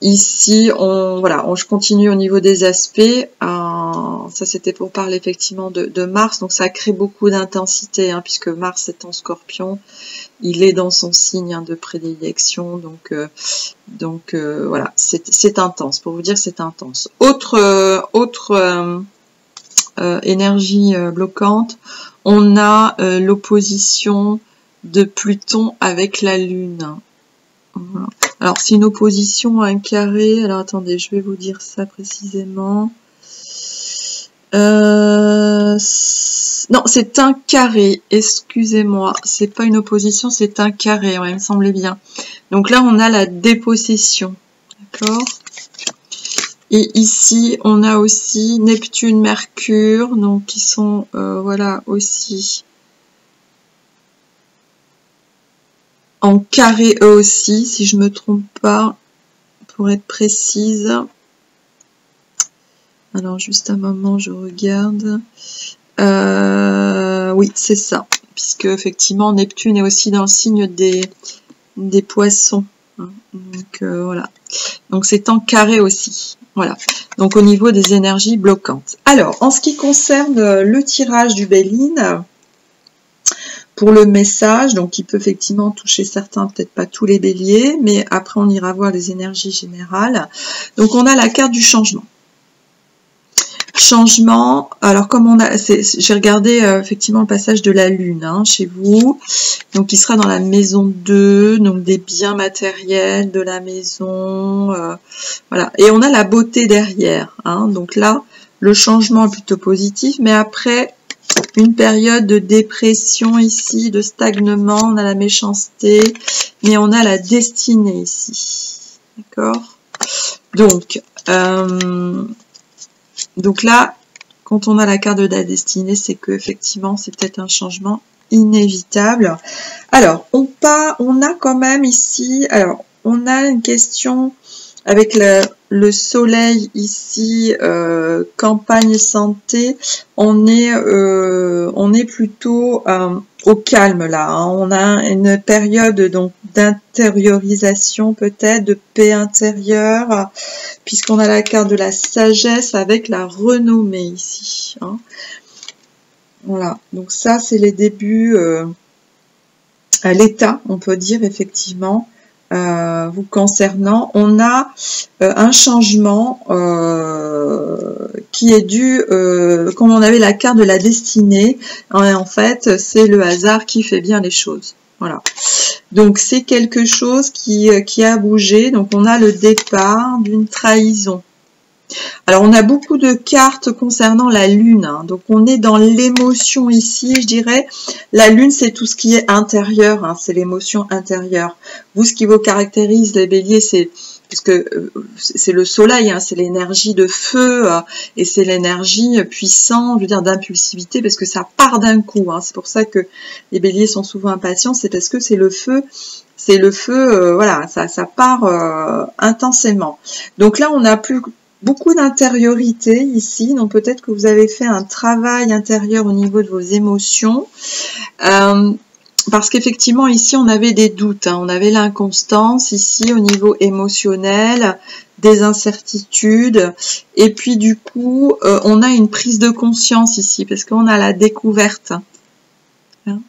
Ici, je continue au niveau des aspects. Ça, c'était pour parler effectivement de Mars. Donc, ça crée beaucoup d'intensité, hein, puisque Mars est en Scorpion. Il est dans son signe de prédilection. Donc voilà, c'est intense. Pour vous dire, c'est intense. Autre énergie bloquante, on a l'opposition de Pluton avec la Lune. Voilà. Alors, c'est une opposition à un carré. Alors, attendez, je vais vous dire ça précisément. Non, c'est un carré. Excusez-moi. C'est pas une opposition, c'est un carré. Ouais, il me semblait bien. Donc là, on a la dépossession. D'accord ? Et ici, on a aussi Neptune, Mercure, donc qui sont, voilà, aussi en carré eux aussi, si je me trompe pas, pour être précise. Alors, juste un moment, je regarde. Oui, c'est ça, puisque effectivement, Neptune est aussi dans le signe des poissons. Hein. Donc, voilà. Donc, c'est en carré aussi. Voilà. Donc, au niveau des énergies bloquantes. Alors, en ce qui concerne le tirage du Béline, pour le message, donc il peut effectivement toucher certains, peut-être pas tous les béliers, mais après on ira voir les énergies générales. Donc on a la carte du changement. Changement, alors comme j'ai regardé effectivement le passage de la Lune hein, chez vous, donc il sera dans la maison 2, donc des biens matériels de la maison, voilà. Et on a la beauté derrière, hein, donc là le changement est plutôt positif, mais après une période de dépression ici, de stagnement, on a la méchanceté, mais on a la destinée ici, d'accord? Donc là, quand on a la carte de la destinée, c'est que effectivement, c'est peut-être un changement inévitable. Alors, on a quand même ici, alors, on a une question avec le soleil ici, campagne et santé, on est plutôt au calme là. Hein. On a une période donc d'intériorisation peut-être, de paix intérieure, puisqu'on a la carte de la sagesse avec la renommée ici. Hein. Voilà, donc ça c'est les débuts à l'état, on peut dire effectivement. Vous concernant, on a un changement qui est dû, comme on avait la carte de la destinée, en fait, c'est le hasard qui fait bien les choses. Voilà. Donc, c'est quelque chose qui a bougé. Donc, on a le départ d'une trahison. Alors, on a beaucoup de cartes concernant la Lune. Hein. Donc, on est dans l'émotion ici, je dirais. La Lune, c'est tout ce qui est intérieur. Hein. C'est l'émotion intérieure. Vous, ce qui vous caractérise, les béliers, c'est parce que c'est le soleil, hein, c'est l'énergie de feu et c'est l'énergie puissante, je veux dire d'impulsivité, parce que ça part d'un coup. Hein. C'est pour ça que les béliers sont souvent impatients, c'est parce que c'est le feu. C'est le feu, voilà, ça part intensément. Donc là, on a beaucoup d'intériorité ici, donc peut-être que vous avez fait un travail intérieur au niveau de vos émotions, parce qu'effectivement ici on avait des doutes, hein, on avait l'inconstance ici au niveau émotionnel, des incertitudes, et puis du coup on a une prise de conscience ici, parce qu'on a la découverte. Hein.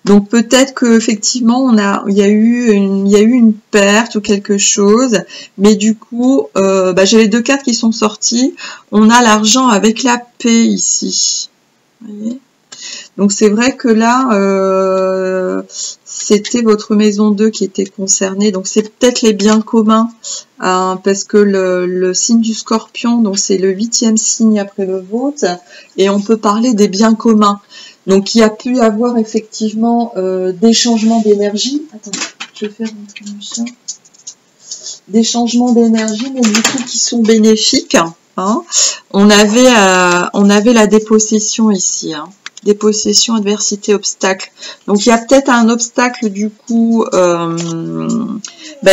Donc peut-être que effectivement il y a eu une perte ou quelque chose, mais du coup j'ai les deux cartes qui sont sorties. On a l'argent avec la paix ici. Vous voyez ? Donc c'est vrai que là c'était votre maison 2 qui était concernée. Donc c'est peut-être les biens communs, parce que le signe du Scorpion, donc c'est le 8e signe après le vôtre, et on peut parler des biens communs. Donc, il y a pu avoir effectivement des changements d'énergie. Attends, je vais faire rentrer mon chien. Des changements d'énergie, mais du coup qui sont bénéfiques. Hein. On avait la dépossession ici. Hein. Dépossession, adversité, obstacle. Donc, il y a peut-être un obstacle du coup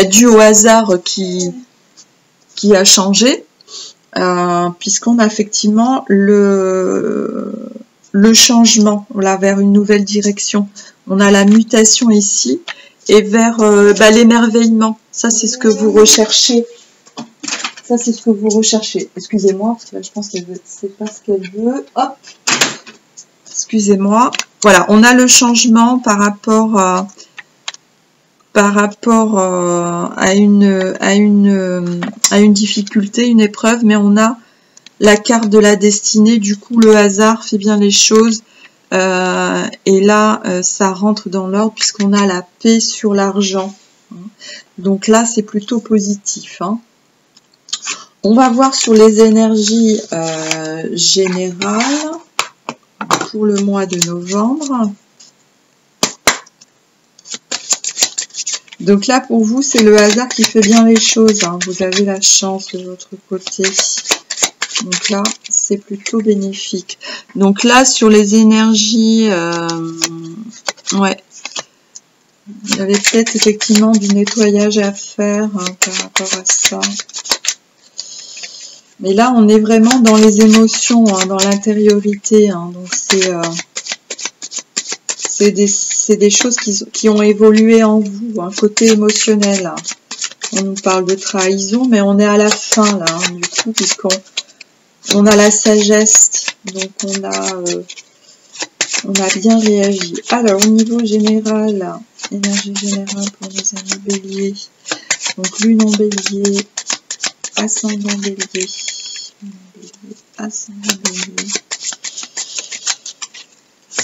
dû au hasard qui a changé, puisqu'on a effectivement le changement là vers une nouvelle direction. On a la mutation ici et vers l'émerveillement. Ça, c'est ce que vous recherchez. Ça, c'est ce que vous recherchez. Excusez-moi, parce que là, je pense qu'elle ne sait pas ce qu'elle veut. Hop. Excusez-moi. Voilà, on a le changement par rapport à une difficulté, une épreuve, mais on a la carte de la destinée. Du coup, le hasard fait bien les choses. Et là, ça rentre dans l'ordre puisqu'on a la paix sur l'argent. Donc là, c'est plutôt positif. Hein. On va voir sur les énergies générales pour le mois de novembre. Donc là, pour vous, c'est le hasard qui fait bien les choses. Hein. Vous avez la chance de votre côté. Donc là, c'est plutôt bénéfique. Donc là, sur les énergies, ouais, il y avait peut-être effectivement du nettoyage à faire hein, par rapport à ça. Mais là, on est vraiment dans les émotions, hein, dans l'intériorité. Hein, donc c'est des choses qui ont évolué en vous, un côté émotionnel. Hein. On nous parle de trahison, mais on est à la fin là, hein, du coup, puisqu'on a la sagesse, donc on a bien réagi. Alors, au niveau général, énergie générale pour les amis béliers. Donc, lune en bélier, ascendant bélier, ascendant bélier.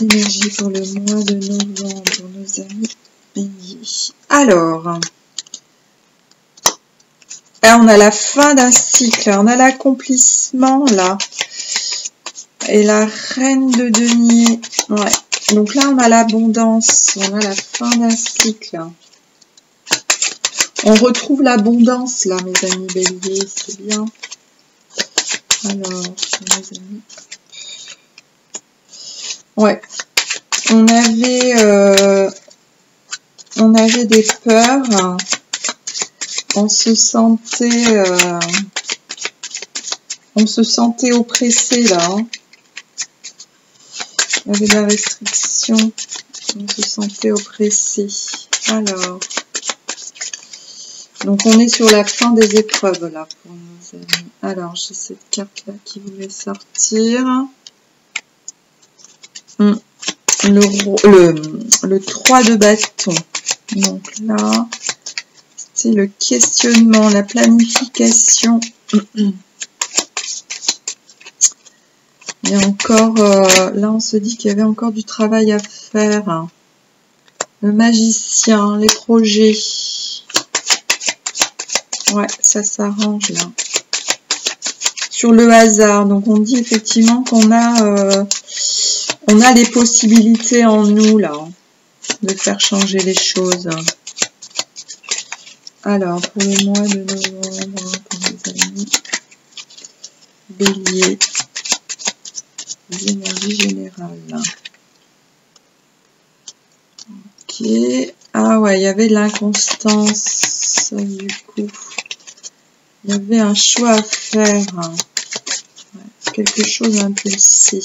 Énergie pour le mois de novembre pour nos amis béliers. Alors, là, on a la fin d'un cycle, on a l'accomplissement là. Et la reine de denier. Ouais. Donc là, on a l'abondance. On a la fin d'un cycle. On retrouve l'abondance, là, mes amis béliers. C'est bien. Alors, mes amis. Ouais. On avait des peurs. On se sentait oppressé, là. Hein. Il y avait de la restriction, on se sentait oppressé. Alors, donc on est sur la fin des épreuves là pour nos amis. Alors, j'ai cette carte là qui voulait sortir. Le 3 de bâton. Donc là, c'est le questionnement, la planification. Il y a encore, là on se dit qu'il y avait encore du travail à faire. Le magicien, les projets. Ouais, ça s'arrange là. Sur le hasard, donc on dit effectivement qu'on a, on a les possibilités en nous là, de faire changer les choses. Alors, pour le mois de novembre, pour les amis bélier. L'énergie générale. Ok. Ah ouais, il y avait de l'inconstance. Du coup, il y avait un choix à faire. Ouais, quelque chose à impulser.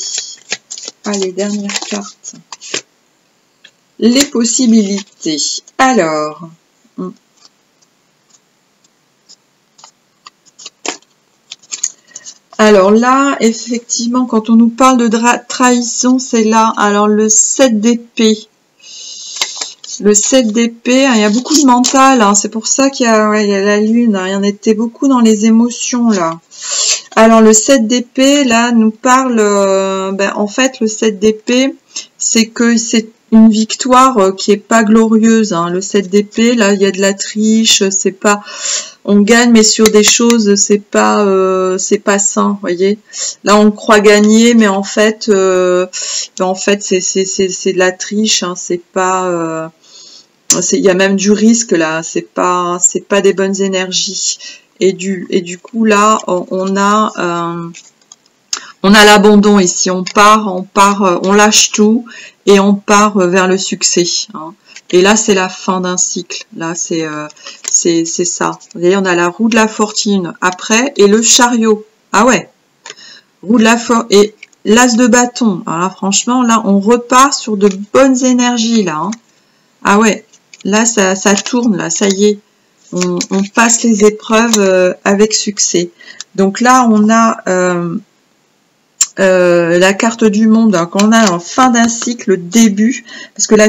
Allez, dernière carte. Les possibilités. Alors. Alors là, effectivement, quand on nous parle de trahison, c'est là. Alors le 7 d'épée. Le 7 d'épée, hein, il y a beaucoup de mental. Hein, c'est pour ça qu'il y a, ouais, il y a la lune. Hein, il y en était beaucoup dans les émotions là. Alors le 7 d'épée, là, nous parle... en fait, le 7 d'épée, c'est que c'est une victoire qui est pas glorieuse. Hein. Le 7 d'épée, là, il y a de la triche. C'est pas... On gagne, mais sur des choses, c'est pas sain, voyez. Là, on croit gagner, mais en fait, c'est de la triche. Hein, c'est pas, il y a même du risque là. C'est pas des bonnes énergies. Et du coup là, on a l'abandon ici. On lâche tout et on part vers le succès. Hein. Et là, c'est la fin d'un cycle. Là, c'est ça. Vous voyez, on a la roue de la fortune après et le chariot. Ah ouais. Roue de la fortune et l'as de bâton. Alors là, franchement, là, on repart sur de bonnes énergies, là. Hein. Ah ouais. Là, ça tourne, là, ça y est. On passe les épreuves avec succès. Donc là, on a la carte du monde, hein, qu'on a en fin d'un cycle, début, parce que là,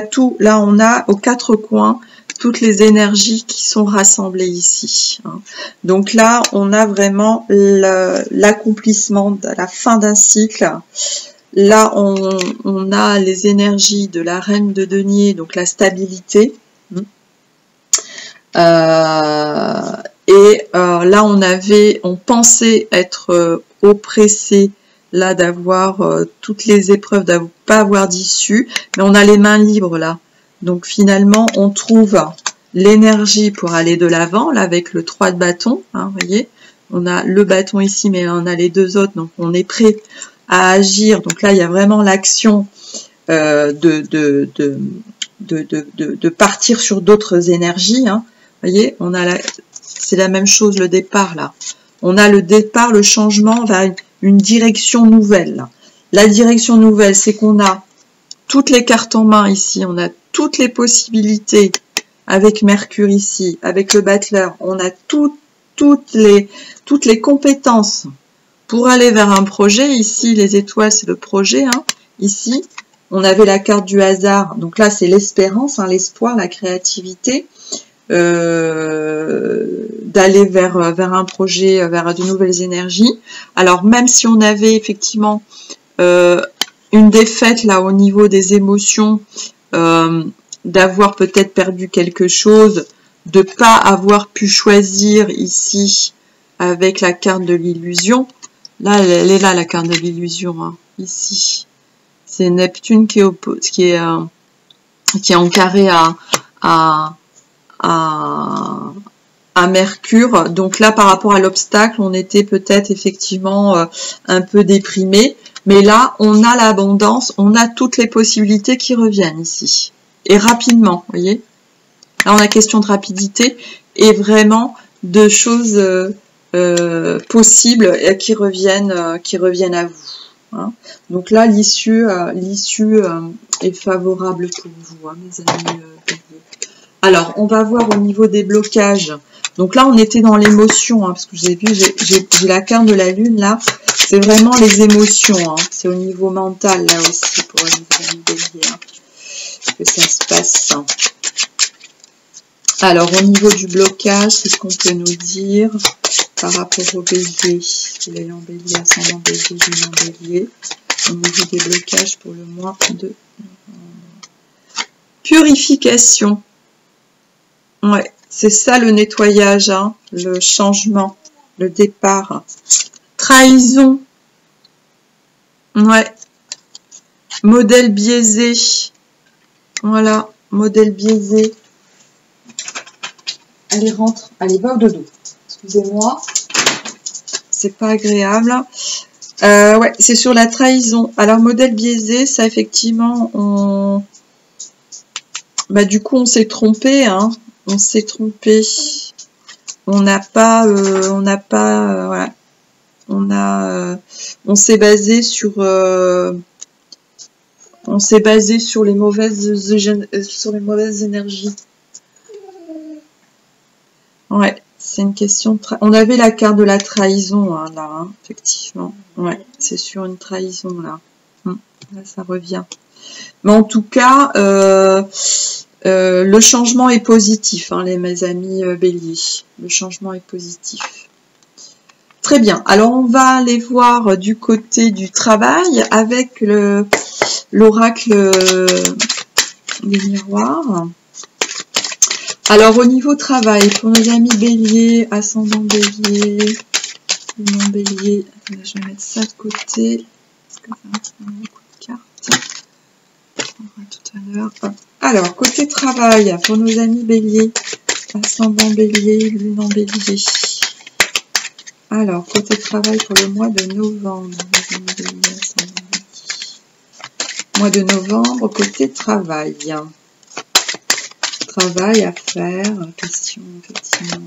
on a aux quatre coins toutes les énergies qui sont rassemblées ici. Hein. Donc là, on a vraiment l'accomplissement de la fin d'un cycle. Là, on a les énergies de la reine de denier, donc la stabilité. Là, on pensait être oppressé, là, d'avoir toutes les épreuves, de pas avoir d'issue, mais on a les mains libres là. Donc finalement, on trouve l'énergie pour aller de l'avant, là, avec le 3 de bâton, hein, vous voyez. On a le bâton ici, mais on a les deux autres, donc on est prêt à agir. Donc là, il y a vraiment l'action de partir sur d'autres énergies, hein. Vous voyez, c'est la même chose, le départ, là. On a le départ, le changement vers une direction nouvelle. Là. La direction nouvelle, c'est qu'on a toutes les cartes en main ici, on a toutes les possibilités avec Mercure ici, avec le battleur, on a toutes les compétences pour aller vers un projet. Ici, les étoiles, c'est le projet. Hein. Ici, on avait la carte du hasard, donc là, c'est l'espérance, hein, l'espoir, la créativité. D'aller vers un projet, vers de nouvelles énergies. Alors même si on avait effectivement une défaite là au niveau des émotions, d'avoir peut-être perdu quelque chose, de pas avoir pu choisir ici avec la carte de l'illusion. Là, elle est là la carte de l'illusion. Hein, ici, c'est Neptune qui est en carré à Mercure. Donc là, par rapport à l'obstacle, on était peut-être effectivement un peu déprimé. Mais là, on a l'abondance, on a toutes les possibilités qui reviennent ici. Et rapidement, vous voyez. Là, on a question de rapidité et vraiment de choses possibles qui reviennent à vous. Hein. Donc là, l'issue est favorable pour vous, hein, mes amis. Alors, on va voir au niveau des blocages. Donc là, on était dans l'émotion, hein, parce que vous avez vu, j'ai la carte de la lune, là. C'est vraiment les émotions. Hein. C'est au niveau mental, là aussi, pour les béliers, hein, que ça se passe. Alors, au niveau du blocage, qu'est-ce qu'on peut nous dire par rapport au bélier? Il est en bélier, ascendant bélier, lune en bélier. Au niveau des blocages pour le mois de purification. Ouais, c'est ça le nettoyage, hein, le changement, le départ. Trahison. Ouais. Modèle biaisé. Voilà, modèle biaisé. Allez, rentre. Allez, va au dodo. Excusez-moi. C'est pas agréable. Ouais, c'est sur la trahison. Alors, modèle biaisé, ça, effectivement, du coup, on s'est trompé, hein. On s'est trompé. On s'est basé sur les mauvaises énergies. Ouais, c'est une question de on avait la carte de la trahison, hein, là, hein, effectivement. Ouais, c'est sur une trahison, là. Là, ça revient. Mais en tout cas, le changement est positif, hein, mes amis béliers. Le changement est positif. Très bien. Alors, on va aller voir du côté du travail avec l'oracle des miroirs. Alors, au niveau travail, pour nos amis béliers, ascendant bélier, non bélier, je vais mettre ça de côté, parce que ça va faire beaucoup de cartes. On verra tout à l'heure. Alors, côté travail, pour nos amis béliers, ascendant bélier, lune en bélier. Alors, côté travail pour le mois de novembre, nos amis béliers, ascendant bélier. Mois de novembre, côté travail. Travail à faire, question, effectivement.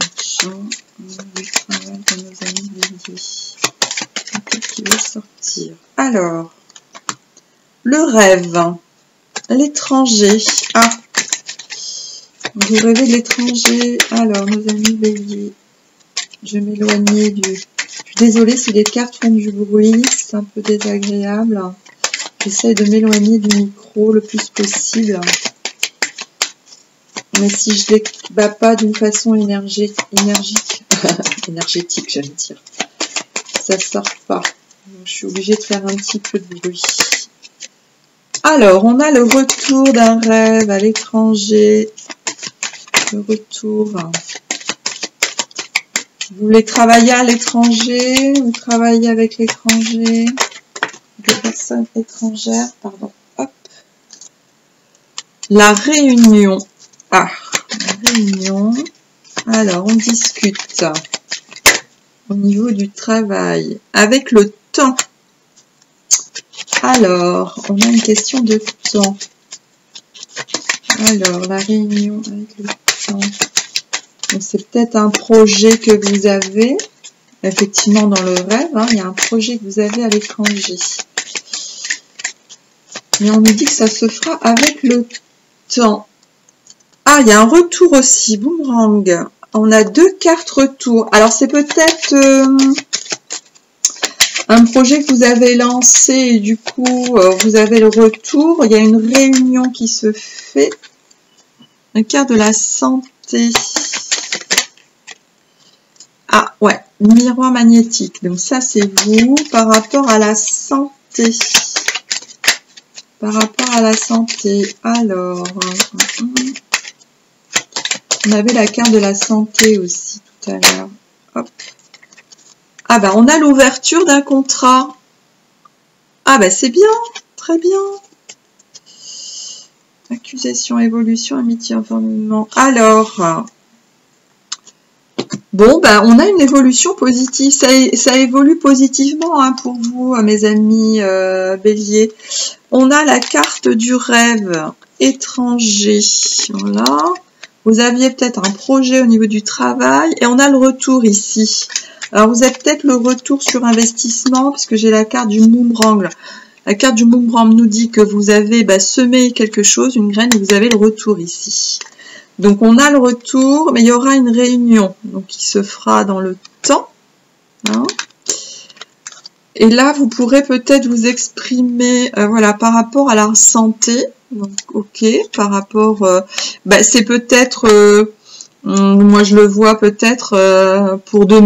Marchand, du travail pour nos amis béliers. Qu'est-ce qui va sortir? Alors, le rêve, l'étranger. Ah, Vous rêvez de l'étranger. Alors, nos amis béliers. Je vais m'éloigner du... Je suis désolée si les cartes font du bruit. C'est un peu désagréable. J'essaie de m'éloigner du micro le plus possible. Mais si je ne les bats pas d'une façon énergique, j'allais dire, ça ne sort pas. Donc, je suis obligée de faire un petit peu de bruit. Alors, on a le retour d'un rêve à l'étranger. Le retour. Vous voulez travailler à l'étranger, vous travaillez avec l'étranger, des personnes étrangères, pardon. Hop. La réunion. Ah, la réunion. Alors, on discute au niveau du travail avec le temps. Alors, on a une question de temps. Alors, la réunion avec le temps. C'est peut-être un projet que vous avez, effectivement dans le rêve, hein, il y a un projet que vous avez à l'étranger. Mais on nous dit que ça se fera avec le temps. Ah, il y a un retour aussi, boomerang. On a 2 cartes retour. Alors, c'est peut-être un projet que vous avez lancé et du coup, vous avez le retour. Il y a une réunion qui se fait. Une carte de la santé. Ah, ouais, miroir magnétique. Donc ça, c'est vous par rapport à la santé. Par rapport à la santé. Alors, on avait la carte de la santé aussi tout à l'heure. Hop. Ah, bah, on a l'ouverture d'un contrat. Ah, bah, c'est bien. Très bien. Accusation, évolution, amitié, environnement. Alors... Bon, ben, on a une évolution positive. Ça évolue positivement hein, pour vous, mes amis béliers. On a la carte du rêve étranger. Voilà. Vous aviez peut-être un projet au niveau du travail. Et on a le retour ici. Alors, vous avez peut-être le retour sur investissement, puisque j'ai la carte du boomerang. La carte du boomerang nous dit que vous avez semé quelque chose, une graine, et vous avez le retour ici. Donc, on a le retour, mais il y aura une réunion donc qui se fera dans le temps. Hein. Et là, vous pourrez peut-être vous exprimer voilà, par rapport à la santé. Donc, ok, par rapport... c'est peut-être... moi, je le vois peut-être pour de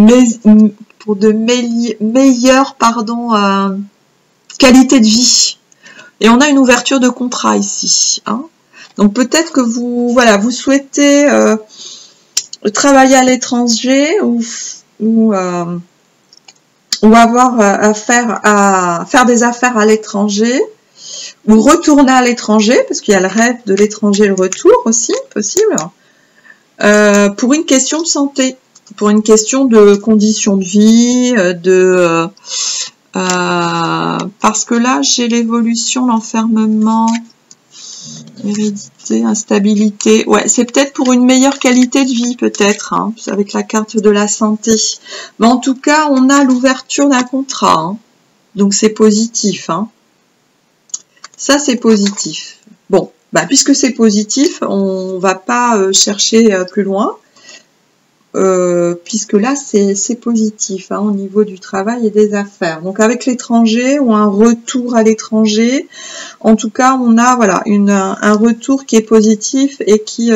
meilleures qualité de vie. Et on a une ouverture de contrat ici. Hein. Donc peut-être que vous souhaitez travailler à l'étranger ou avoir à faire des affaires à l'étranger ou retourner à l'étranger parce qu'il y a le rêve de l'étranger, le retour aussi possible pour une question de santé, pour une question de conditions de vie, parce que là j'ai l'évolution, l'enfermement. Hérédité, instabilité. Ouais, c'est peut-être pour une meilleure qualité de vie, peut-être, hein, avec la carte de la santé. Mais en tout cas, on a l'ouverture d'un contrat. Hein. Donc, c'est positif. Hein. Ça, c'est positif. Bon, puisque c'est positif, on va pas chercher plus loin. Puisque là, c'est positif hein, au niveau du travail et des affaires. Donc, avec l'étranger ou un retour à l'étranger, en tout cas, on a voilà un retour qui est positif et qui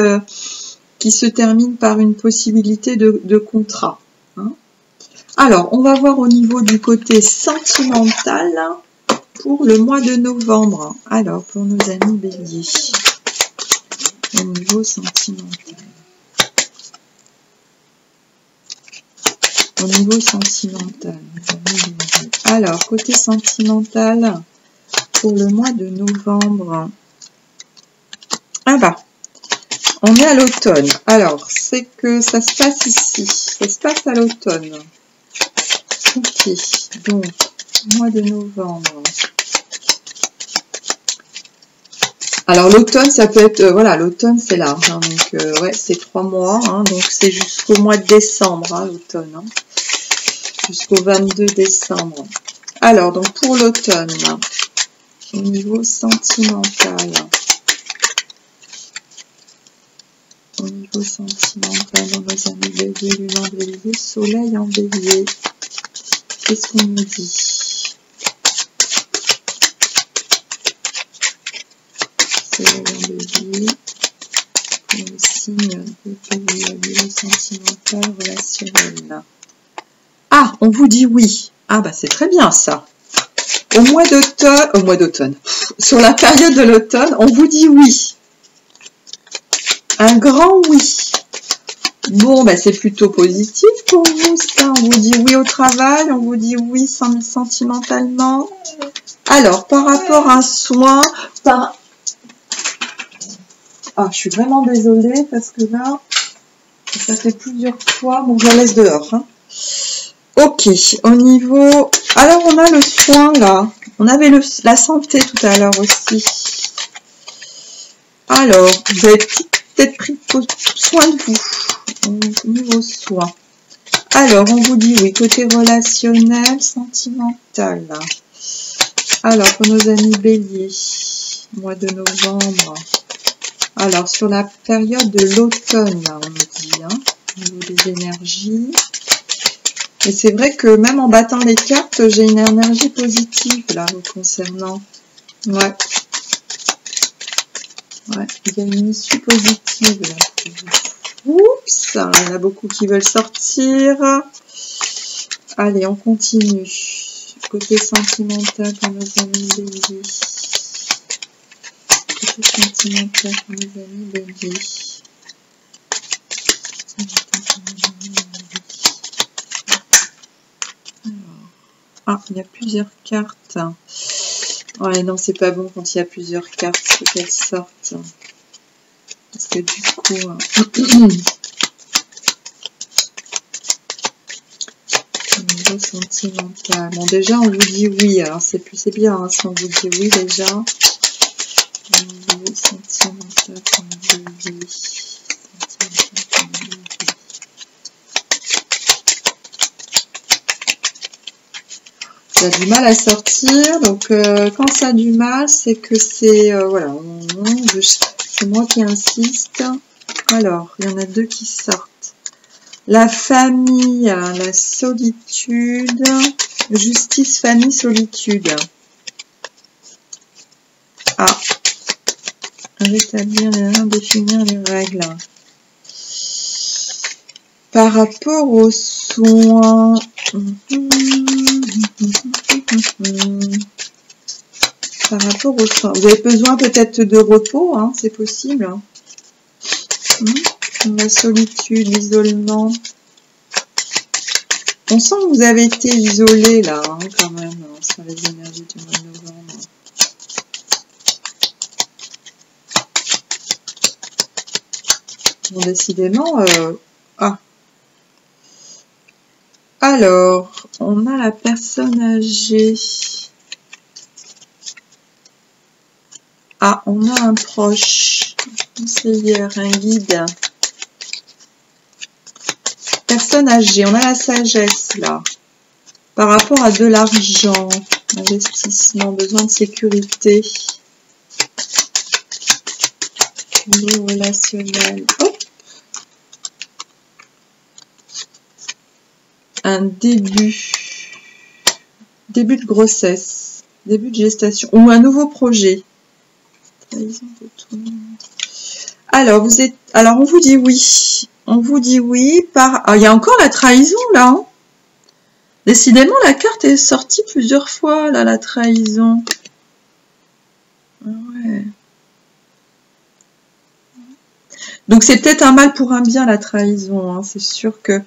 se termine par une possibilité de contrat. Hein. Alors, on va voir au niveau du côté sentimental pour le mois de novembre. Alors, pour nos amis béliers, au niveau sentimental. Au niveau sentimental. Alors, côté sentimental, pour le mois de novembre. Ah bah, on est à l'automne. Alors, c'est que ça se passe ici. Ça se passe à l'automne. Ok, donc, mois de novembre. Alors, l'automne, ça peut être... voilà, l'automne, c'est large. Hein, donc, ouais, c'est 3 mois. Hein, donc, c'est jusqu'au mois de décembre, hein, l'automne. Hein, jusqu'au 22 décembre. Alors, donc, pour l'automne, au niveau sentimental. Au niveau sentimental, dans nos amis bélier, lune en bélier, soleil en bélier. Qu'est-ce qu'on nous dit? Soleil en bélier. Pour le signe de bélier, au niveau sentimental, relationnel. Ah, on vous dit oui. Ah, bah c'est très bien ça. Au mois d'automne, sur la période de l'automne, on vous dit oui. Un grand oui. Bon, bah c'est plutôt positif pour vous, ça. On vous dit oui au travail, on vous dit oui sentimentalement. Alors, par rapport à un soin, Ah, je suis vraiment désolée parce que là, ça fait plusieurs fois. Bon, je la laisse dehors. Hein. Ok, au niveau... Alors, on a le soin, là. On avait la santé tout à l'heure aussi. Alors, vous avez peut-être pris soin de vous. Au niveau soin. Alors, on vous dit oui, côté relationnel, sentimental. Alors, pour nos amis béliers, mois de novembre. Alors, sur la période de l'automne, on nous dit, hein, au niveau des énergies. Et c'est vrai que même en battant les cartes, j'ai une énergie positive, là, vous concernant. Ouais. Ouais, il y a une issue positive, là, pour vous. Oups, il y en a beaucoup qui veulent sortir. Allez, on continue. Côté sentimental pour nos amis béliers. Côté sentimental pour nos amis béliers. Ah, il y a plusieurs cartes. Ouais, non, c'est pas bon quand il y a plusieurs cartes. Il faut qu'elles sortent. Parce que du coup... niveau sentimental. Bon, déjà, on vous dit oui. Alors, c'est bien hein, si on vous dit oui, déjà. Au niveau sentimental, on vous dit oui. Ça a du mal à sortir, donc quand ça a du mal, c'est que c'est, voilà, c'est moi qui insiste. Alors, il y en a deux qui sortent. La famille, la solitude, justice, famille, solitude. Ah, rétablir les règles, définir les règles. Par rapport aux soins... Par rapport aux soins, vous avez besoin peut-être de repos, hein, c'est possible. La solitude, l'isolement. On sent que vous avez été isolé là, hein, quand même, hein, sur les énergies du mois de novembre. Bon, décidément, ah. Alors, on a la personne âgée. Ah, on a un proche, un conseiller, un guide. Personne âgée, on a la sagesse là. Par rapport à de l'argent, investissement, besoin de sécurité. Niveau relationnel. Hop. Un début de grossesse, début de gestation ou un nouveau projet. Alors on vous dit oui, il y a encore la trahison là. Hein. Décidément la carte est sortie plusieurs fois là, la trahison. Ouais. Donc c'est peut-être un mal pour un bien la trahison, hein, c'est sûr que.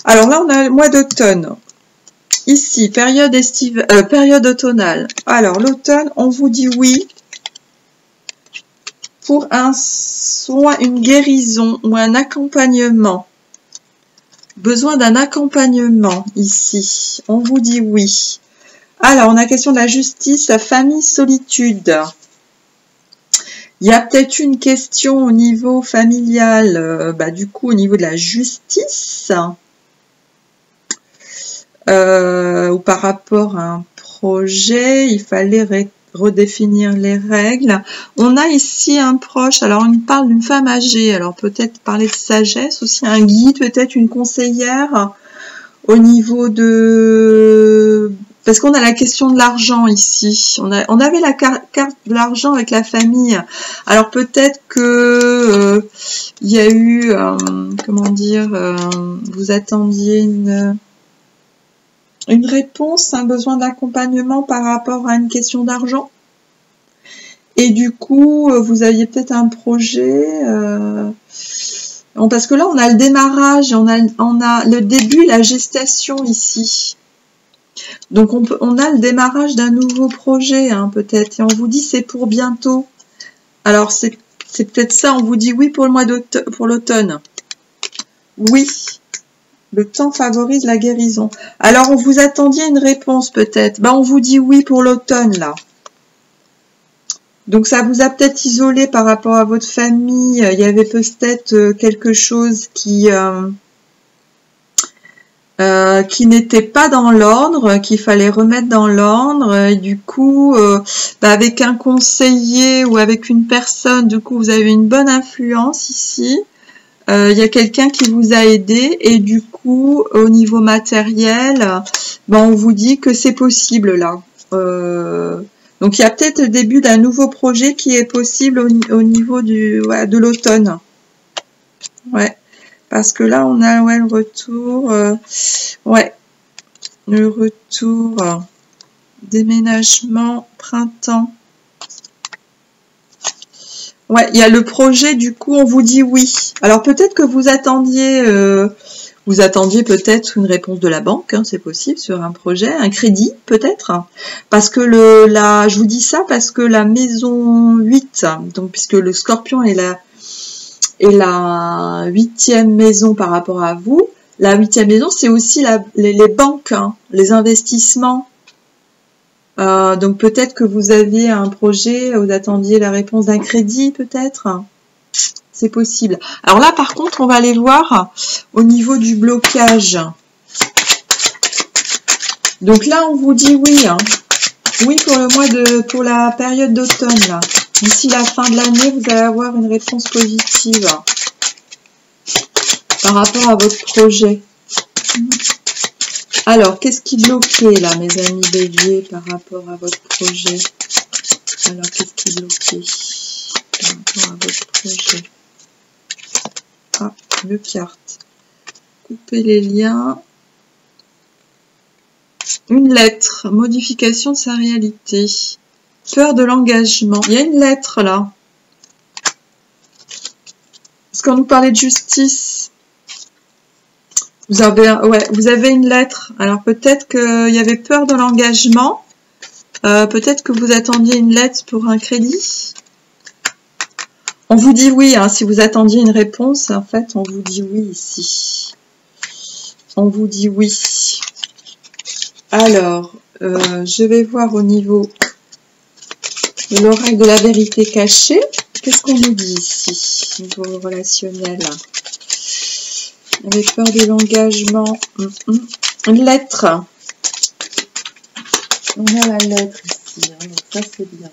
Alors là on a le mois d'automne. Ici, période automnale. Alors l'automne, on vous dit oui pour un soin, une guérison ou un accompagnement. Besoin d'un accompagnement ici. On vous dit oui. Alors on a la question de la justice, la famille, solitude. Il y a peut-être une question au niveau familial, du coup au niveau de la justice. Ou par rapport à un projet, il fallait redéfinir les règles. On a ici un proche, alors on parle d'une femme âgée, alors peut-être parler de sagesse, aussi un guide, peut-être une conseillère au niveau de... Parce qu'on a la question de l'argent ici. On avait la carte de l'argent avec la famille. Alors peut-être que il y a eu, comment dire, vous attendiez une réponse, un besoin d'accompagnement par rapport à une question d'argent. Et du coup, vous aviez peut-être un projet... parce que là, on a le démarrage, on a le début, la gestation ici. Donc, on a le démarrage d'un nouveau projet, hein, peut-être. Et on vous dit, c'est pour bientôt. Alors, c'est peut-être ça, on vous dit oui pour le mois pour l'automne. Oui. Le temps favorise la guérison. Alors, vous attendiez une réponse, peut-être. Ben, on vous dit oui pour l'automne, là. Donc, ça vous a peut-être isolé par rapport à votre famille. Il y avait peut-être quelque chose qui n'était pas dans l'ordre, qu'il fallait remettre dans l'ordre. Et du coup, avec un conseiller ou avec une personne, du coup, vous avez une bonne influence ici. Il y a quelqu'un qui vous a aidé et du coup, au niveau matériel, on vous dit que c'est possible là. Donc, il y a peut-être le début d'un nouveau projet qui est possible au niveau de l'automne. Ouais. Parce que là, on a le retour. Le retour. Déménagement, printemps. Ouais, il y a le projet, du coup, on vous dit oui. Alors, peut-être que vous attendiez peut-être une réponse de la banque, hein, c'est possible, sur un projet, un crédit, peut-être. Parce que je vous dis ça parce que la maison 8, donc, puisque le scorpion est la 8e maison par rapport à vous, la 8e maison, c'est aussi les banques, hein, les investissements. Donc peut-être que vous aviez un projet, vous attendiez la réponse d'un crédit peut-être. C'est possible. Alors là par contre on va aller voir au niveau du blocage. Donc là on vous dit oui. Hein. Oui pour la période d'automne là. D'ici la fin de l'année vous allez avoir une réponse positive par rapport à votre projet. Alors, qu'est-ce qui bloquait là, mes amis Bélier, par rapport à votre projet? Alors, qu'est-ce qui bloquait par rapport à votre projet? Ah, deux cartes. Couper les liens. Une lettre. Modification de sa réalité. Peur de l'engagement. Il y a une lettre là. Parce qu'on nous parlait de justice. Vous avez une lettre. Alors peut-être qu'il y avait peur de l'engagement. Peut-être que vous attendiez une lettre pour un crédit. On vous dit oui, hein, si vous attendiez une réponse, en fait, on vous dit oui ici. On vous dit oui. Alors, je vais voir au niveau de l'oracle de la vérité cachée. Qu'est-ce qu'on nous dit ici, au niveau relationnel? Avec peur de l'engagement. Une lettre. On a la lettre ici. Hein, donc ça, c'est bien.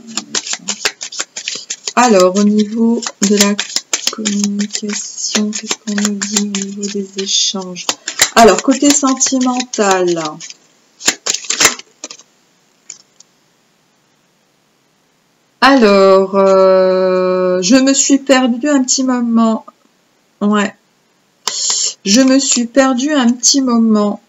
Alors, au niveau de la communication, qu'est-ce qu'on nous dit au niveau des échanges? Alors, côté sentimental. Alors, je me suis perdue un petit moment. Ouais. Je me suis perdue un petit moment.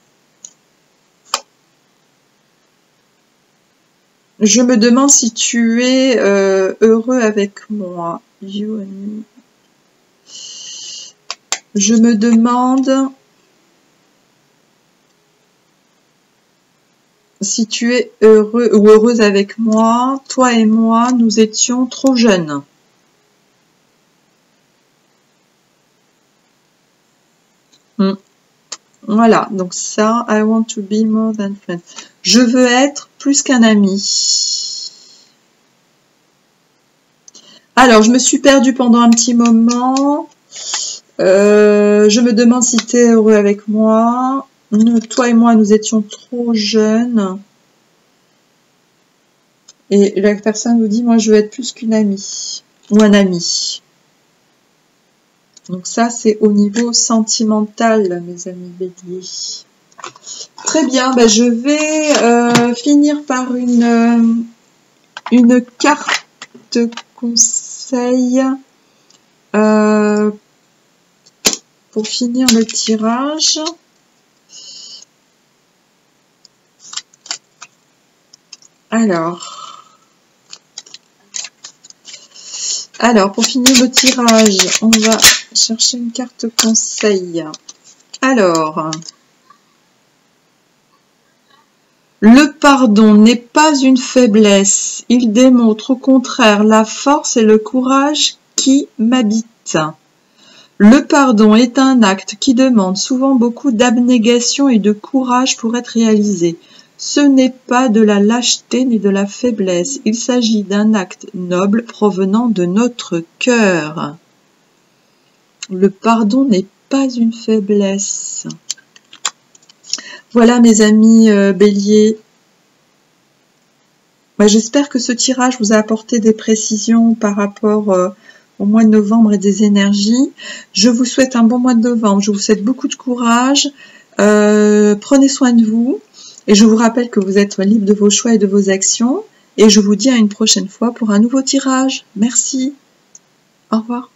Je me demande si tu es heureux avec moi. You and me. Je me demande si tu es heureux ou heureuse avec moi. Toi et moi, nous étions trop jeunes. Voilà, donc ça, I want to be more than friend. Je veux être plus qu'un ami. Alors, je me suis perdue pendant un petit moment. Je me demande si tu es heureux avec moi. Toi et moi, nous étions trop jeunes. Et la personne vous dit, moi je veux être plus qu'une amie ou un ami. Donc ça, c'est au niveau sentimental, mes amis béliers. Très bien, ben je vais finir par une carte conseil pour finir le tirage. Alors, pour finir le tirage, on va chercher une carte conseil. Alors, le pardon n'est pas une faiblesse. Il démontre au contraire la force et le courage qui m'habitent. Le pardon est un acte qui demande souvent beaucoup d'abnégation et de courage pour être réalisé. Ce n'est pas de la lâcheté ni de la faiblesse, il s'agit d'un acte noble provenant de notre cœur. Le pardon n'est pas une faiblesse. Voilà mes amis béliers. J'espère que ce tirage vous a apporté des précisions par rapport au mois de novembre et des énergies. Je vous souhaite un bon mois de novembre, je vous souhaite beaucoup de courage. Prenez soin de vous. Et je vous rappelle que vous êtes libre de vos choix et de vos actions. Et je vous dis à une prochaine fois pour un nouveau tirage. Merci. Au revoir.